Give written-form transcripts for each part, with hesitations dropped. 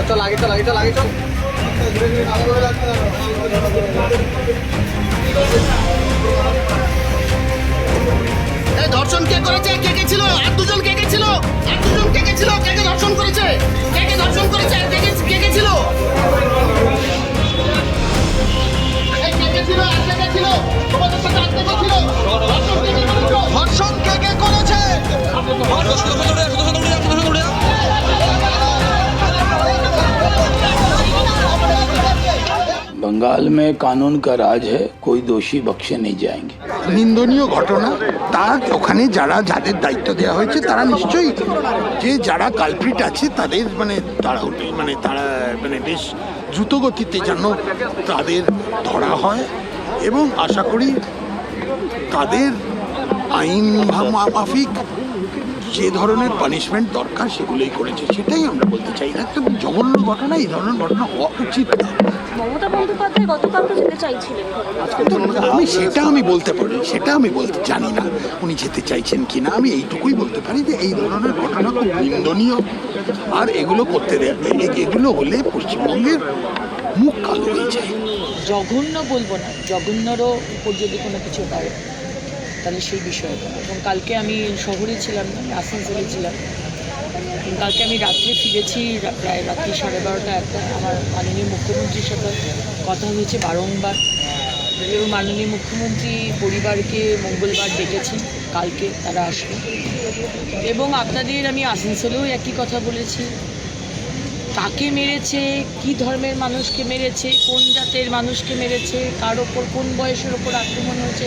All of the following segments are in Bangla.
চল আগে চল আগে চল আগে চল। ধর্ষণ কে করেছে? কে কে ছিল? আর দুজন কে কে ছিল? আর দুজন কে কে ছিল? কে কে ধর্ষণ করেছে? কে কে ধর্ষণ করেছে? কে কে কে কে ছিল? কে কে ছিল? আর কে কে ছিল? তোমাদের সাথে আর কে কে ছিল? ধর্ষণ কে কে করেছে? बंगाल में कानून का राज है, कोई दोषी बख्शे नहीं जाएंगे। নিন্দনীয় ঘটনা। তার ওখানে যারা যাদের দায়িত্ব দেওয়া হয়েছে তারা নিশ্চয়ই যে যারা কালপ্রিট আছে তাদের তারা বেশ দ্রুত গতিতে যেন তাদের ধরা হয় এবং আশা করি তাদের আইন মাফিক যে ধরনের পানিশমেন্ট দরকার সেগুলোই করেছে, সেটাই আমরা বলতে চাই। একটা জঘন্য ঘটনা, এই ধরনের ঘটনা হওয়া উচিত না। মমতা বন্দ্যোপাধ্যায় গতকাল তো যেতে চাইছিলেন, আমি বলতে জানি না উনি যেতে চাইছেন কিনা। আমি এইটুকুই বলতে পারি যে এই ধরনের ঘটনা খুব নিন্দনীয়, আর এগুলো করতে দেয়, এগুলো হলে পশ্চিমবঙ্গের মুখ কালো হয়ে যায়। জঘন্য বলবো না, জঘন্যরও উপর যদি কোনো কিছু হয় তাহলে সেই বিষয়টা। এবং কালকে আমি শহরে ছিলাম না, আমি আসানসোলে ছিলাম। কালকে আমি রাত্রে ফিরেছি প্রায় রাত্রি 12:30-1টা। আমার মাননীয় মুখ্যমন্ত্রীর সাথে কথা হয়েছে বারংবার, এবং মাননীয় মুখ্যমন্ত্রী পরিবারকে মঙ্গলবার ডেকেছেন, কালকে তারা আসবে। এবং আপনাদের আমি আসানসোলেও একই কথা বলেছি, কাকে মেরেছে, কি ধর্মের মানুষকে মেরেছে, কোন জাতের মানুষকে মেরেছে, কার ওপর কোন বয়সের ওপর আক্রমণ হয়েছে,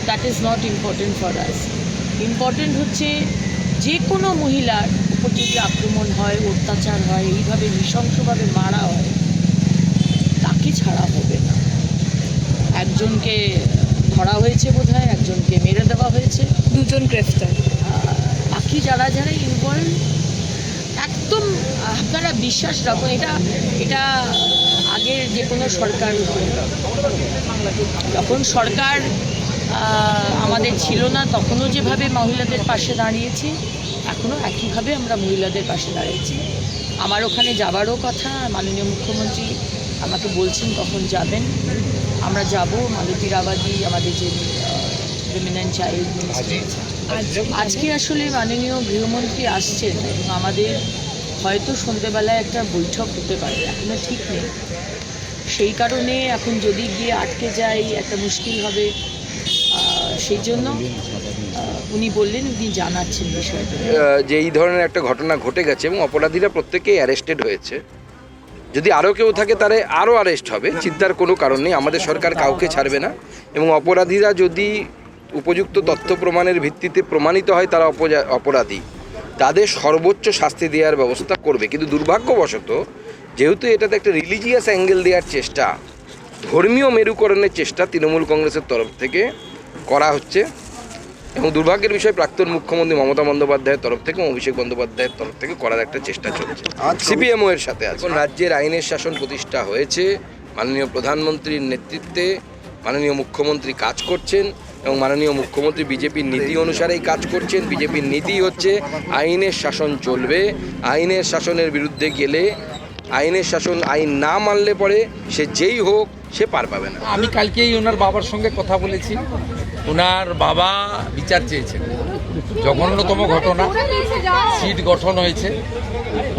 that is not important for us. Important হচ্ছে যে কোনো মহিলার উপর যদি আক্রমণ হয়, অত্যাচার হয়, এইভাবে নৃশংসভাবে মারা হয়, তাকে ছাড়া হবে না। একজনকে ধরা হয়েছে বোধহয়, একজনকে মেরে দেওয়া হয়েছে, 2 জন গ্রেফতার। বাকি যারা যারা ইনভলভ একদম আপনারা বিশ্বাস রাখুন, এটা আগের যে কোনো সরকার, যখন সরকার আমাদের ছিল না তখনও যেভাবে মহিলাদের পাশে দাঁড়িয়েছি, এখনও একইভাবে আমরা মহিলাদের পাশে দাঁড়িয়েছি। আমার ওখানে যাবারও কথা, মাননীয় মুখ্যমন্ত্রী আমাকে বলছেন কখন যাবেন। আমরা যাব। মালতী রাবাদি আমাদের যে উইমেন অ্যান্ড চাইল্ড মিনিস্টার, আজকে আসলে মাননীয় গৃহমন্ত্রী আসছেন এবং আমাদের হয়তো সন্ধ্যেবেলায় একটা বৈঠক হতে পারে, এখনও ঠিক নেই। সেই কারণে এখন যদি গিয়ে আটকে যাই একটা মুশকিল হবে, সেই জন্য উনি বললেন উনি জানাচ্ছেন বিষয়টা। যে এই ধরনের একটা ঘটনা ঘটে গেছে এবং অপরাধীরা প্রত্যেকেই অ্যারেস্টেড হয়েছে, যদি আরও কেউ থাকে তারা আরও অ্যারেস্ট হবে, চিন্তার কোনো কারণ নেই। আমাদের সরকার কাউকে ছাড়বে না, এবং অপরাধীরা যদি উপযুক্ত তথ্য প্রমাণের ভিত্তিতে প্রমাণিত হয় তারা অপরাধী, তাদের সর্বোচ্চ শাস্তি দেওয়ার ব্যবস্থা করবে। কিন্তু দুর্ভাগ্যবশত যেহেতু এটাতে একটা রিলিজিয়াস অ্যাঙ্গেল দেওয়ার চেষ্টা, ধর্মীয় মেরুকরণের চেষ্টা তৃণমূল কংগ্রেসের তরফ থেকে করা হচ্ছে, এবং দুর্ভাগ্যের বিষয় প্রাক্তন মুখ্যমন্ত্রী মমতা বন্দ্যোপাধ্যায়ের তরফ থেকে অভিষেক বন্দ্যোপাধ্যায়ের তরফ থেকে করার একটা চেষ্টা চলছে। সিপিএমও এর সাথে আছে। রাজ্যের আইনের শাসন প্রতিষ্ঠা হয়েছে, মাননীয় প্রধানমন্ত্রীর নেতৃত্বে মাননীয় মুখ্যমন্ত্রী কাজ করছেন, এবং মাননীয় মুখ্যমন্ত্রী বিজেপির নীতি অনুসারেই কাজ করছেন। বিজেপির নীতি হচ্ছে আইনের শাসন চলবে, আইনের শাসনের বিরুদ্ধে গেলে, আইনের শাসন আইন না মানলে পরে সে যেই হোক সে পার পাবে না। আমি কালকেই ওনার বাবার সঙ্গে কথা বলেছি, ওনার বাবা বিচার চেয়েছেন। জঘন্যতম ঘটনা, সিট গঠন হয়েছে,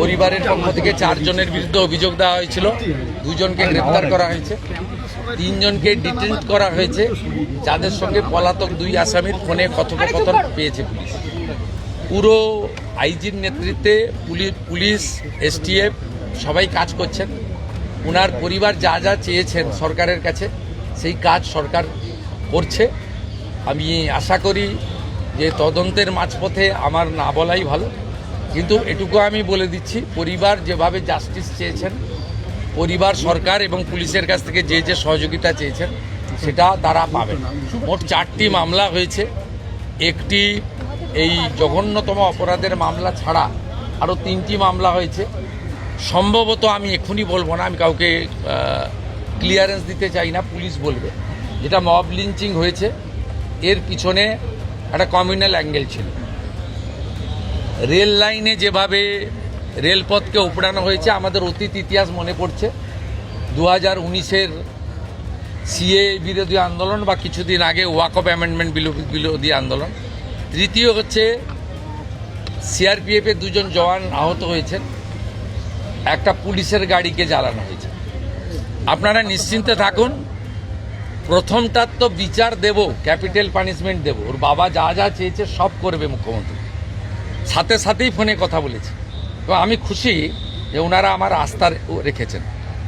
পরিবারের পক্ষ থেকে 4 জনের বিরুদ্ধে অভিযোগ দেওয়া হয়েছিল, 2 জনকে গ্রেপ্তার করা হয়েছে, 3 জনকে ডিটেইন করা হয়েছে, যাদের সঙ্গে পলাতক 2 আসামির ফোনে কথোপকথন পেয়েছে পুলিশ। পুরো আইজির নেতৃত্বে পুলিশ, এসটিএফ সবাই কাজ করছেন। ওনার পরিবার যা যা চেয়েছেন সরকারের কাছে সেই কাজ সরকার করছে। আমি আশা করি যে তদন্তের মাঝপথে আমার না বলাই ভালো, কিন্তু এটুকু আমি বলে দিচ্ছি, পরিবার যেভাবে জাস্টিস চেয়েছেন, পরিবার সরকার এবং পুলিশের কাছ থেকে যে যে সহযোগিতা চেয়েছেন সেটা তারা পাবেন। মোট 4টি মামলা হয়েছে, একটি এই জঘন্যতম অপরাধের মামলা ছাড়া আরও 3টি মামলা হয়েছে। সম্ভবত আমি এক্ষুনি বলবো না, আমি কাউকে ক্লিয়ারেন্স দিতে চাই না, পুলিশ বলবে। যেটা মব লিঞ্চিং হয়েছে, এর পিছনে একটা কমিউনাল অ্যাঙ্গেল ছিল। রেল লাইনে যেভাবে রেলপথকে উপড়ানো হয়েছে, আমাদের অতীত ইতিহাস মনে পড়ছে। 2019-এর সিএ বিরোধী আন্দোলন বা কিছুদিন আগে ওয়াকফ অ্যামেন্ডমেন্ট বিরোধী আন্দোলন। তৃতীয় হচ্ছে সিআরপিএফের 2জন জওয়ান আহত হয়েছেন, একটা পুলিশের গাড়িকে জ্বালানো হয়েছে। আপনারা নিশ্চিন্তে থাকুন, প্রথমটার তো বিচার দেব, ক্যাপিটাল পানিশমেন্ট দেব। ওর বাবা যা যা চেয়েছে সব করবে মুখ্যমন্ত্রী, সাথে সাথেই ফোনে কথা বলেছে। তো আমি খুশি যে ওনারা আমার আস্থা রেখেছেন।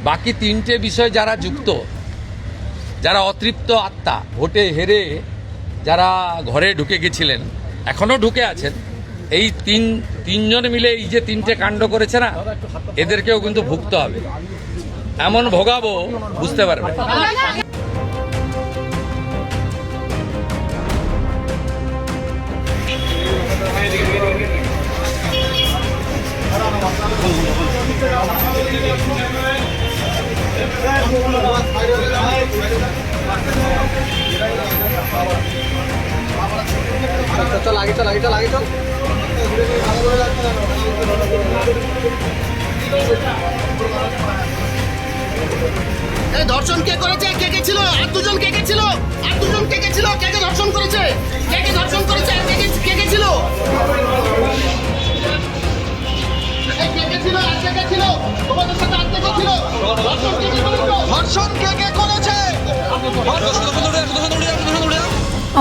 বাকি 3টে বিষয় যারা যুক্ত, যারা অতৃপ্ত আত্মা, ভোটে হেরে যারা ঘরে ঢুকে গেছিলেন, এখনও ঢুকে আছেন, এই তিনজন মিলে এই যে 3টে কাণ্ড করেছে না, এদেরকেও কিন্তু ভুগতে হবে। এমন ভোগাবো বুঝতে পারবে। এই ধর্ষণ কে করেছে, কে কে ছিল, আর 2জন কে কে ছিল, আর 2জন কে কে ছিল, কে কে ধর্ষণ করেছে, কে কে ধর্ষণ করেছে, আর কে কে ছিল, এই কে কে ছিল, আর কে কে ছিল, তোমাদের সাথে আর কে কে ছিল, ধর্ষণ কে কে করেছে, ধর্ষণ কে কে করেছে।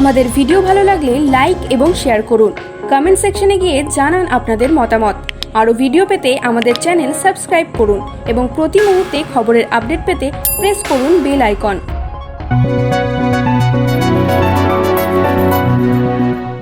আমাদের ভিডিও ভালো লাগলে লাইক এবং শেয়ার করুন। কমেন্ট সেকশনে গিয়ে জানান আপনাদের মতামত। আরও ভিডিও পেতে আমাদের চ্যানেল সাবস্ক্রাইব করুন এবং প্রতি মুহূর্তে খবরের আপডেট পেতে প্রেস করুন বেল আইকন।